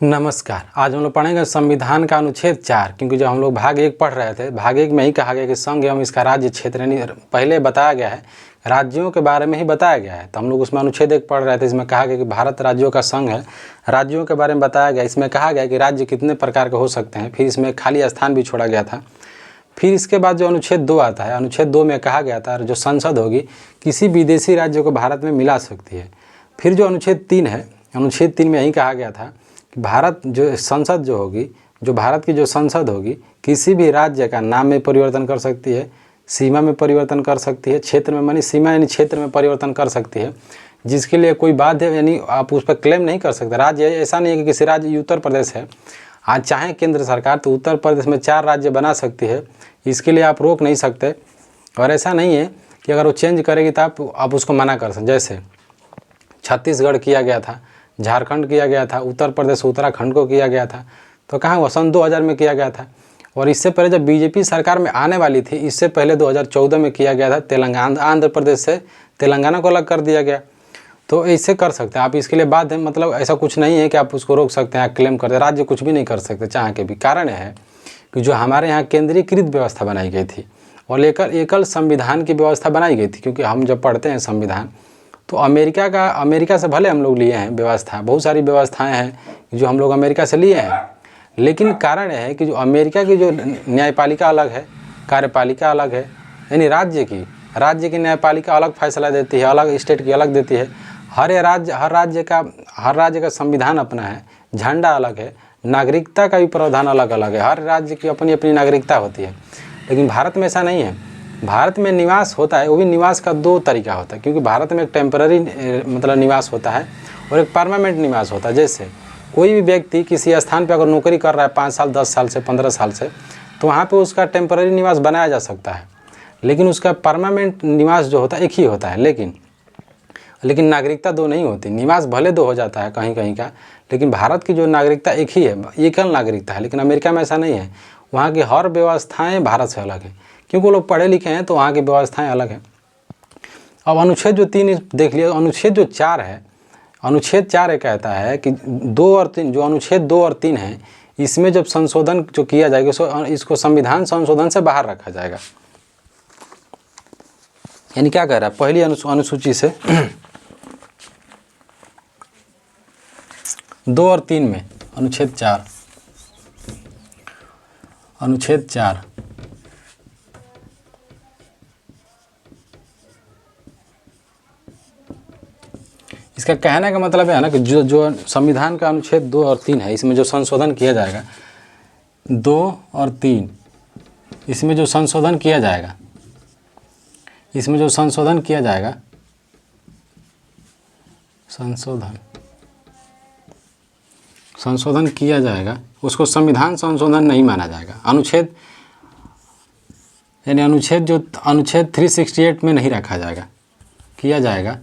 नमस्कार। आज हम लोग पढ़ेंगे संविधान का अनुच्छेद 4, क्योंकि जब हम लोग भाग 1 पढ़ रहे थे, भाग 1 में ही कहा गया कि संघ एवं इसका राज्य क्षेत्र, यानी पहले बताया गया है, राज्यों के बारे में ही बताया गया है। तो हम लोग उसमें अनुच्छेद 1 पढ़ रहे थे, इसमें कहा गया कि भारत राज्यों का संघ है, राज्यों के बारे में बताया गया। इसमें कहा गया कि राज्य कितने प्रकार के हो सकते हैं, फिर इसमें खाली स्थान भी छोड़ा गया था। फिर इसके बाद जो अनुच्छेद 2 आता है, अनुच्छेद 2 में कहा गया था जो संसद होगी किसी विदेशी राज्य को भारत में मिला सकती है। फिर जो अनुच्छेद 3 है, अनुच्छेद 3 में यही कहा गया था कि भारत जो संसद जो होगी, जो भारत की जो संसद होगी, किसी भी राज्य का नाम में परिवर्तन कर सकती है, सीमा में परिवर्तन कर सकती है, क्षेत्र में मानी सीमा यानी क्षेत्र में परिवर्तन कर सकती है, जिसके लिए कोई बाध्य यानी आप उस पर क्लेम नहीं कर सकते। राज्य ऐसा नहीं है कि किसी राज्य उत्तर प्रदेश है, आज चाहे केंद्र सरकार तो उत्तर प्रदेश में 4 राज्य बना सकती है, इसके लिए आप रोक नहीं सकते। और ऐसा नहीं है कि अगर वो चेंज करेगी तो आप उसको मना कर सकते। जैसे छत्तीसगढ़ किया गया था, झारखंड किया गया था, उत्तर प्रदेश उत्तराखंड को किया गया था, तो कहाँ हुआ? सन 2000 में किया गया था। और इससे पहले जब बीजेपी सरकार में आने वाली थी, इससे पहले 2014 में किया गया था, तेलंगाना आंध्र प्रदेश से तेलंगाना को अलग कर दिया गया। तो ऐसे कर सकते हैं आप, इसके लिए बात है, मतलब ऐसा कुछ नहीं है कि आप उसको रोक सकते हैं, क्लेम करते। राज्य कुछ भी नहीं कर सकते चाह के भी। कारण है कि जो हमारे यहाँ केंद्रीकृत व्यवस्था बनाई गई थी और एकल संविधान की व्यवस्था बनाई गई थी, क्योंकि हम जब पढ़ते हैं संविधान तो अमेरिका से भले हम लोग लिए हैं व्यवस्था, बहुत सारी व्यवस्थाएं हैं जो हम लोग अमेरिका से लिए हैं, लेकिन कारण है कि जो अमेरिका की जो न्यायपालिका अलग है, कार्यपालिका अलग है, यानी राज्य की न्यायपालिका अलग फैसला देती है, अलग स्टेट की अलग देती है। हर राज्य का संविधान अपना है, झंडा अलग है, नागरिकता का भी प्रावधान अलग अलग है, हर राज्य की अपनी अपनी नागरिकता होती है। लेकिन भारत में ऐसा नहीं है। भारत में निवास होता है, वो भी निवास का 2 तरीका होता है, क्योंकि भारत में एक टेम्पररी मतलब निवास होता है और एक परमानेंट निवास होता है। जैसे कोई भी व्यक्ति किसी स्थान पर अगर नौकरी कर रहा है 5 साल 10 साल से 15 साल से, तो वहाँ पे उसका टेम्पररी निवास बनाया जा सकता है, लेकिन उसका परमानेंट निवास जो होता है एक ही होता है। लेकिन नागरिकता 2 नहीं होती। निवास भले 2 हो जाता है कहीं कहीं का, लेकिन भारत की जो नागरिकता एक ही है, एकल नागरिकता है। लेकिन अमेरिका में ऐसा नहीं है, वहाँ की हर व्यवस्थाएं भारत से अलग है, क्योंकि वो लोग पढ़े लिखे हैं तो वहाँ की व्यवस्थाएं अलग हैं। अब अनुच्छेद जो 3 देख लिया, अनुच्छेद जो 4 है, अनुच्छेद 4 ये कहता है कि 2 और 3, जो अनुच्छेद 2 और 3 है, इसमें जब संशोधन जो किया जाएगा इसको संविधान संशोधन से बाहर रखा जाएगा। यानी क्या कह रहा है, पहली अनुसूची से 2 और 3 में अनुच्छेद 4 इसका कहने का मतलब है ना कि जो संविधान का अनुच्छेद 2 और 3 है, इसमें जो संशोधन किया जाएगा, 2 और 3, इसमें जो संशोधन किया जाएगा, संशोधन किया जाएगा, उसको संविधान संशोधन नहीं माना जाएगा। अनुच्छेद 368 में नहीं रखा जाएगा, किया जाएगा,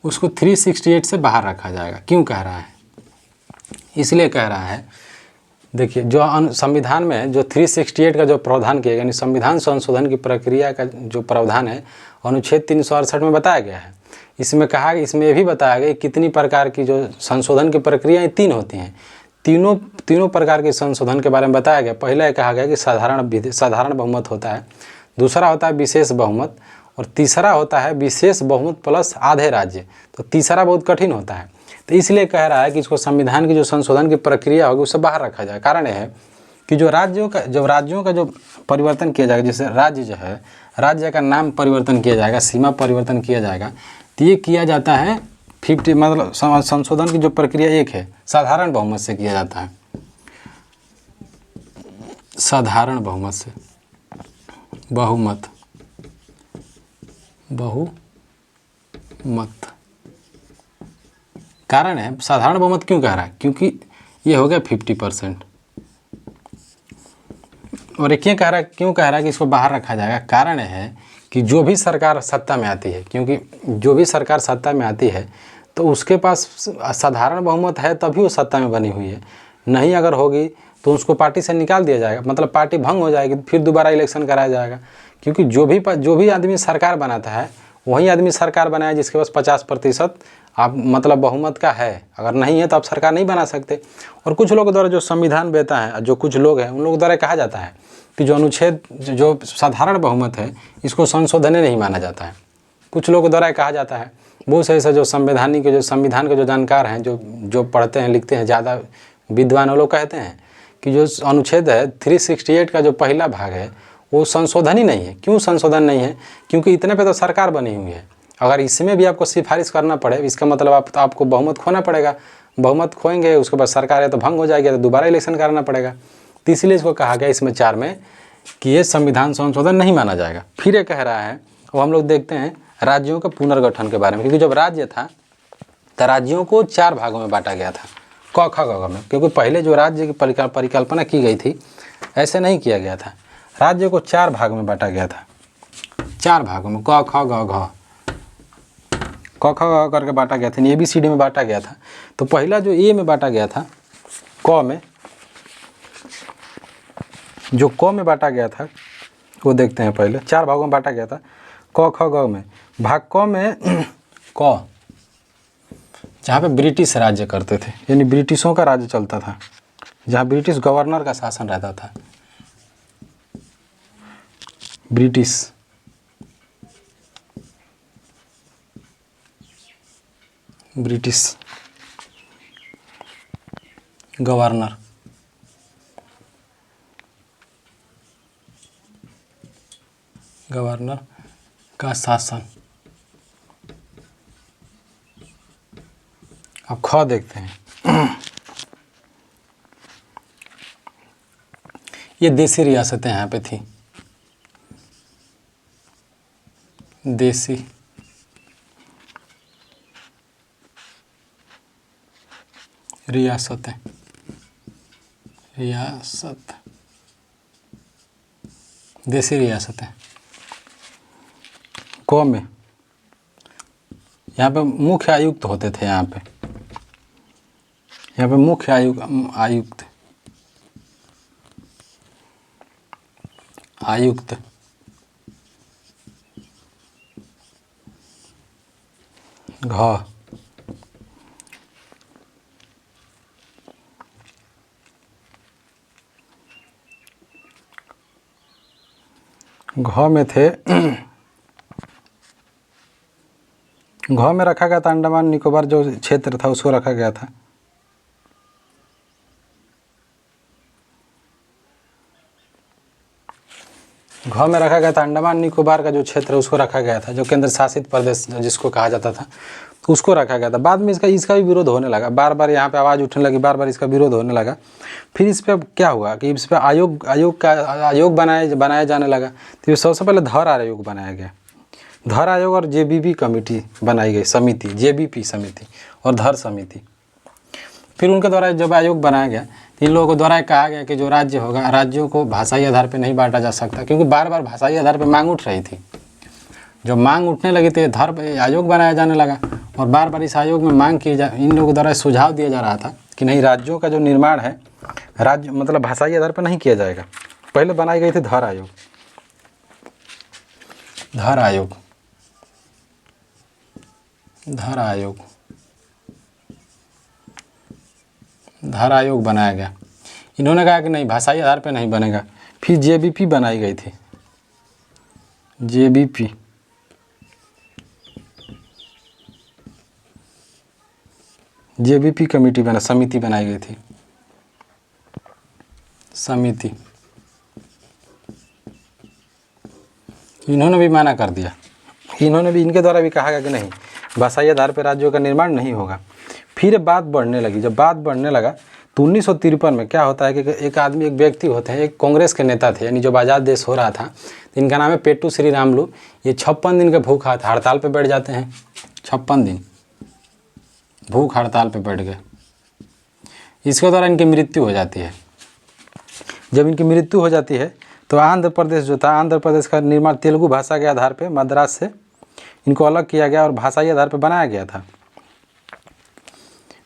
उसको 368 से बाहर रखा जाएगा। क्यों कह रहा है? इसलिए कह रहा है, देखिए जो संविधान में जो 368 का जो प्रावधान किया गया, यानी संविधान संशोधन की प्रक्रिया का जो प्रावधान है, अनुच्छेद 368 में बताया गया है। इसमें ये भी बताया गया कितनी प्रकार की जो संशोधन की प्रक्रियाएं 3 होती हैं। तीनों प्रकार के संशोधन के बारे में बताया गया। पहला कहा गया कि साधारण बहुमत होता है, दूसरा होता है विशेष बहुमत, और तीसरा होता है विशेष बहुमत प्लस आधे राज्य। तो तीसरा बहुत कठिन होता है, तो इसलिए कह रहा है कि इसको संविधान की जो संशोधन की प्रक्रिया होगी उससे बाहर रखा जाए। कारण है कि जो राज्यों का जो परिवर्तन किया जाएगा, जैसे राज्य जो है, राज्य का नाम परिवर्तन किया जाएगा, सीमा परिवर्तन किया जाएगा, तो ये किया जाता है 50, मतलब संशोधन की जो प्रक्रिया एक है, साधारण बहुमत से किया जाता है, साधारण बहुमत से, बहुमत कारण है साधारण बहुमत क्यों कह रहा है, क्योंकि ये हो गया 50%। और एक क्यों कह रहा है कि इसको बाहर रखा जाएगा? कारण है कि जो भी सरकार सत्ता में आती है, क्योंकि जो भी सरकार सत्ता में आती है तो उसके पास साधारण बहुमत है तभी वो सत्ता में बनी हुई है, नहीं अगर होगी तो उसको पार्टी से निकाल दिया जाएगा, मतलब पार्टी भंग हो जाएगी, फिर दोबारा इलेक्शन कराया जाएगा। क्योंकि जो भी आदमी सरकार बनाता है वही आदमी सरकार बनाया जिसके पास 50% आप मतलब बहुमत का है, अगर नहीं है तो आप सरकार नहीं बना सकते। और कुछ लोगों द्वारा जो संविधान बेहता है, जो कुछ लोग हैं उन लोगों द्वारा कहा जाता है कि जो अनुच्छेद जो साधारण बहुमत है इसको संशोधन नहीं माना जाता है। कुछ लोगों द्वारा कहा जाता है, बहुत से ऐसे जो संवैधानिक जो संविधान के जो जानकार हैं, जो पढ़ते हैं लिखते हैं, ज़्यादा विद्वान वो लोग कहते हैं कि जो अनुच्छेद है 368 का जो पहला भाग है वो संशोधन ही नहीं है। क्यों संशोधन नहीं है? क्योंकि इतने पे तो सरकार बनी हुई है। अगर इसमें भी आपको सिफारिश करना पड़े, इसका मतलब आपको बहुमत खोना पड़ेगा। बहुमत खोएंगे उसके बाद सरकार है तो भंग हो जाएगी, तो दोबारा इलेक्शन कराना पड़ेगा। तो इसलिए इसको कहा गया इसमें 4 में कि ये संविधान संशोधन नहीं माना जाएगा। फिर ये कह रहा है, अब हम लोग देखते हैं राज्यों के पुनर्गठन के बारे में, क्योंकि जब राज्य था तो राज्यों को 4 भागों में बांटा गया था, क ख ग में। क्योंकि पहले जो राज्य की परिकल्पना की गई थी ऐसे नहीं किया गया था। राज्य को 4 भाग में बांटा गया था, 4 भागों में क ख ग घ, क ख ग करके बांटा गया था, ABCD में बांटा गया था। तो पहला जो ए में बांटा गया था, क में, जो क में बांटा गया था वो देखते हैं। पहले 4 भागों में बांटा गया था, क ख ग में। भाग क में क, जहाँ पे ब्रिटिश राज्य करते थे, यानी ब्रिटिशों का राज्य चलता था, जहाँ ब्रिटिश गवर्नर का शासन रहता था। ब्रिटिश गवर्नर का शासन। अब ख देखते हैं। ये देसी रियासतें यहाँ पे थी, देसी रियासतें, देसी रियासतें। क में यहाँ पे मुख्य आयुक्त होते थे, यहाँ पे मुख्य आयुक्त घ, घ में थे, घ में रखा गया था अंडमान निकोबार जो क्षेत्र था उसको रखा गया था। घ में रखा गया था अंडमान निकोबार का जो क्षेत्र है उसको रखा गया था, जो केंद्र शासित प्रदेश जिसको कहा जाता था उसको रखा गया था। बाद में इसका भी विरोध होने लगा, बार बार यहाँ पे आवाज़ उठने लगी, बार बार इसका विरोध होने लगा। फिर इस पर क्या हुआ कि इस पर आयोग बनाया जाने लगा। तो सबसे पहले धर आयोग बनाया गया, धर आयोग और JBP कमेटी बनाई गई, समिति, JBP समिति और धर समिति। फिर उनके द्वारा जब आयोग बनाया गया तो इन लोगों को द्वारा कहा गया कि जो राज्य होगा, राज्यों को भाषाई आधार पर नहीं बांटा जा सकता, क्योंकि बार बार भाषाई आधार पर मांग उठ रही थी। जब मांग उठने लगी तो धर आयोग बनाया जाने लगा, और बार बार इस आयोग में मांग की इन लोगों द्वारा सुझाव दिया जा रहा था कि नहीं, राज्यों का जो निर्माण है राज्य मतलब भाषाई आधार पर नहीं किया जाएगा। पहले बनाई गई थी धर आयोग, धर आयोग बनाया गया। इन्होंने कहा कि नहीं, भाषाई आधार पर नहीं बनेगा। फिर JBP बनाई गई थी, JBP कमेटी समिति बनाई गई थी, समिति। इन्होंने भी माना कर दिया, इनके द्वारा भी कहा गया कि नहीं, भाषाई आधार पर राज्यों का निर्माण नहीं होगा। फिर बात बढ़ने लगी, जब बात बढ़ने लगा तो 1953 में क्या होता है कि एक व्यक्ति होते हैं, एक कांग्रेस के नेता थे, यानी जब आज़ाद देश हो रहा था, इनका नाम है पेट्टू श्रीरामुलु। ये 56 दिन के भूख हड़ताल पे बैठ जाते हैं, 56 दिन भूख हड़ताल पे बैठ गए। इसके द्वारा इनकी मृत्यु हो जाती है। जब इनकी मृत्यु हो जाती है तो आंध्र प्रदेश जो था, आंध्र प्रदेश का निर्माण तेलुगु भाषा के आधार पे मद्रास से इनको अलग किया गया और भाषाई आधार पे बनाया गया था।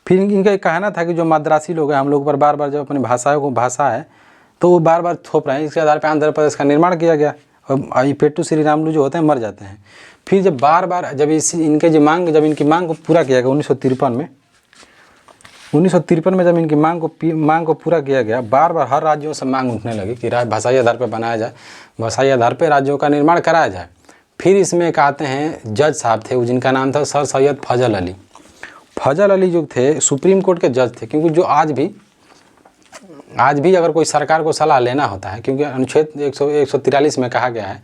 फिर इनका एक कहना था कि जो मद्रासी लोग हैं, हम लोग पर बार बार जब अपनी भाषा है तो वो बार बार थोप रहे हैं, इसके आधार पर आंध्र प्रदेश का निर्माण किया गया। और पेट्टू श्रीरामुलु जो होते हैं मर जाते हैं। फिर जब बार बार जब जब इनकी मांग को पूरा किया गया 1953 में जब इनकी मांग को पूरा किया गया, बार बार हर राज्यों से मांग उठने लगी कि भाषाई आधार पर बनाया जाए, भाषाई आधार पर राज्यों का निर्माण कराया जाए। फिर इसमें एक आते हैं जज साहब थे, जिनका नाम था सर सैयद फजल अली। फजल अली जो थे सुप्रीम कोर्ट के जज थे, क्योंकि जो आज भी अगर कोई सरकार को सलाह लेना होता है, क्योंकि अनुच्छेद 143 में कहा गया है,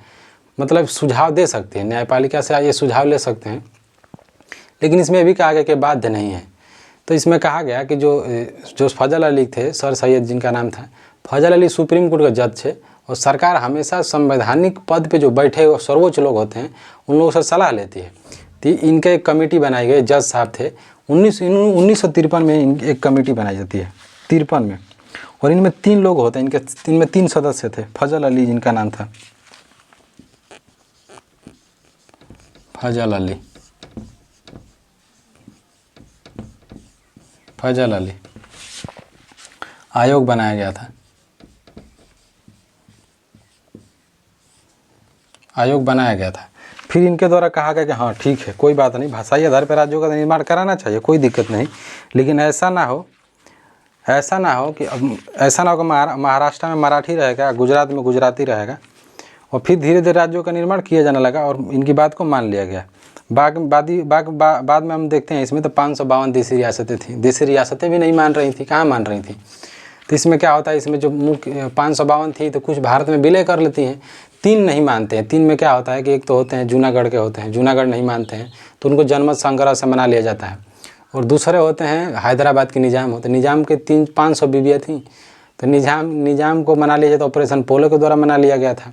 मतलब सुझाव दे सकते हैं, न्यायपालिका से ये सुझाव ले सकते हैं, लेकिन इसमें भी कहा गया कि बाध्य नहीं है। तो इसमें कहा गया कि जो फजल अली थे, सर सैयद जिनका नाम था फजल अली, सुप्रीम कोर्ट के जज थे, और सरकार हमेशा संवैधानिक पद पे जो बैठे हुए सर्वोच्च लोग होते हैं उन लोगों से सलाह लेती है। तो इनके एक कमेटी बनाई गई, जज साहब थे। 1953 में एक कमेटी बनाई जाती है, 53 में, और इनमें 3 लोग होते हैं, इनमें 3 सदस्य थे। फजल अली जिनका नाम था, फजल अली आयोग बनाया गया था, फिर इनके द्वारा कहा गया कि हाँ ठीक है, कोई बात नहीं, भाषाई आधार पर राज्यों का निर्माण कराना चाहिए, कोई दिक्कत नहीं, लेकिन ऐसा ना हो कि महाराष्ट्र में मराठी रहेगा, गुजरात में गुजराती रहेगा। और फिर धीरे धीरे राज्यों का निर्माण किया जाने लगा और इनकी बात को मान लिया गया। बाद में हम देखते हैं इसमें तो 552 देशी रियासतें थीं, देशी रियासतें भी नहीं मान रही थी, कहाँ मान रही थी। तो इसमें क्या होता है, इसमें जो मुख्य 552 थी तो कुछ भारत में विलय कर लेती हैं, 3 नहीं मानते हैं। 3 में क्या होता है कि एक तो होते हैं जूनागढ़ के होते हैं, जूनागढ़ नहीं मानते हैं तो उनको जनमत संग्रह से मना लिया जाता है। और दूसरे होते हैं हैदराबाद के निज़ाम होते हैं, निज़ाम के 500 बीवियाँ थीं तो निज़ाम को मना लिया जाता, ऑपरेशन पोलो के द्वारा मना लिया गया था।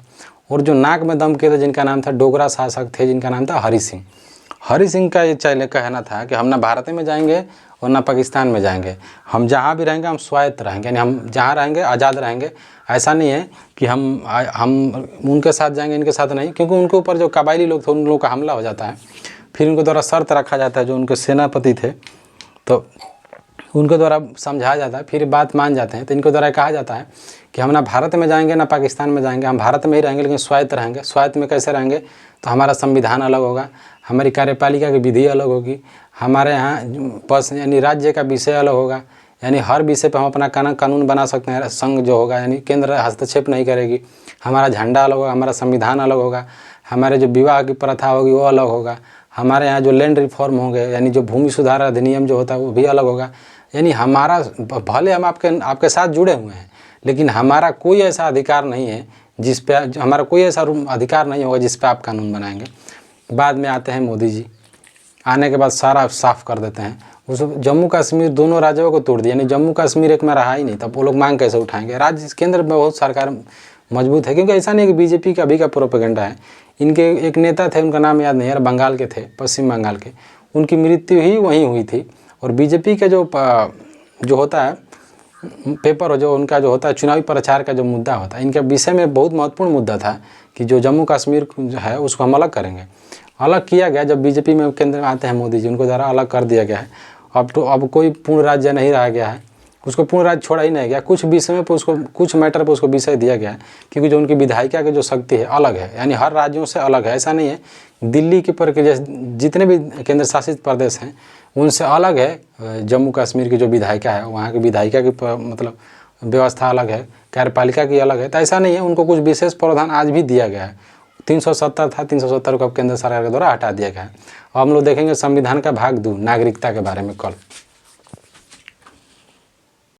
और जो नाक में दम के थे जिनका नाम था, डोगरा शासक थे जिनका नाम था हरि सिंह का ये कहना था कि हम ना भारत में जाएंगे और ना पाकिस्तान में जाएंगे, हम जहाँ भी रहेंगे हम स्वायत्त रहेंगे, यानी हम जहाँ रहेंगे आज़ाद रहेंगे। ऐसा नहीं है कि हम उनके साथ जाएंगे इनके साथ नहीं, क्योंकि उनके ऊपर जो कबायली लोग थे उन लोगों का हमला हो जाता है। फिर उनके द्वारा शर्त रखा जाता है, जो उनके सेनापति थे तो उनके द्वारा समझाया जाता है, फिर बात मान जाते हैं। तो इनके द्वारा कहा जाता है कि हम ना भारत में जाएंगे ना पाकिस्तान में जाएंगे, हम भारत में ही रहेंगे लेकिन स्वायत्त रहेंगे। स्वायत्त में कैसे रहेंगे, तो हमारा संविधान अलग होगा, हमारी कार्यपालिका की विधि अलग होगी, हमारे यहाँ यानी राज्य का विषय अलग होगा, यानी हर विषय पर हम अपना कानून बना सकते हैं। संघ जो होगा यानी केंद्र हस्तक्षेप नहीं करेगी, हमारा झंडा अलग होगा, हमारा संविधान अलग होगा, हमारे जो विवाह की प्रथा होगी वो अलग होगा, हमारे यहाँ जो लैंड रिफॉर्म होंगे यानी जो भूमि सुधार अधिनियम जो होता है वो भी अलग होगा। यानी हमारा भले हम आपके साथ जुड़े हुए हैं, लेकिन हमारा कोई ऐसा अधिकार नहीं है जिस पे हमारा कोई ऐसा अधिकार नहीं होगा जिस पे आप कानून बनाएंगे। बाद में आते हैं मोदी जी, आने के बाद सारा साफ कर देते हैं। उस जम्मू कश्मीर दोनों राज्यों को तोड़ दिया, यानी जम्मू कश्मीर एक में रहा ही नहीं, तब वो लोग मांग कैसे उठाएंगे। राज्य केंद्र में बहुत सरकार मजबूत है, क्योंकि ऐसा नहीं कि बीजेपी का अभी का प्रोपेगेंडा है। इनके एक नेता थे, उनका नाम याद नहीं है, बंगाल के थे, पश्चिम बंगाल के, उनकी मृत्यु ही वहीं हुई थी। और बीजेपी का जो होता है पेपर हो, जो उनका जो होता है चुनावी प्रचार का जो मुद्दा होता है, इनके विषय में बहुत महत्वपूर्ण मुद्दा था कि जो जम्मू कश्मीर जो है उसको हम अलग करेंगे। अलग किया गया, जब बीजेपी में केंद्र में आते हैं मोदी जी, उनको द्वारा अलग कर दिया गया है। अब कोई पूर्ण राज्य नहीं रहा गया है, उसको पूर्ण राज्य छोड़ा ही नहीं गया, कुछ विषय में उसको कुछ मैटर पर उसको विषय दिया गया है, क्योंकि जो उनकी विधायिका की जो शक्ति है अलग है, यानी हर राज्यों से अलग है। ऐसा नहीं है दिल्ली की प्रक्रिया, जितने भी केंद्र शासित प्रदेश हैं उनसे अलग है। जम्मू कश्मीर की जो विधायिका है, वहाँ की विधायिका की मतलब व्यवस्था अलग है, कार्यपालिका की अलग है। तो ऐसा नहीं है, उनको कुछ विशेष प्रावधान आज भी दिया गया है। 370 था, 370 को अब केंद्र सरकार के द्वारा हटा दिया गया है। अब हम लोग देखेंगे संविधान का भाग 2 नागरिकता के बारे में कल।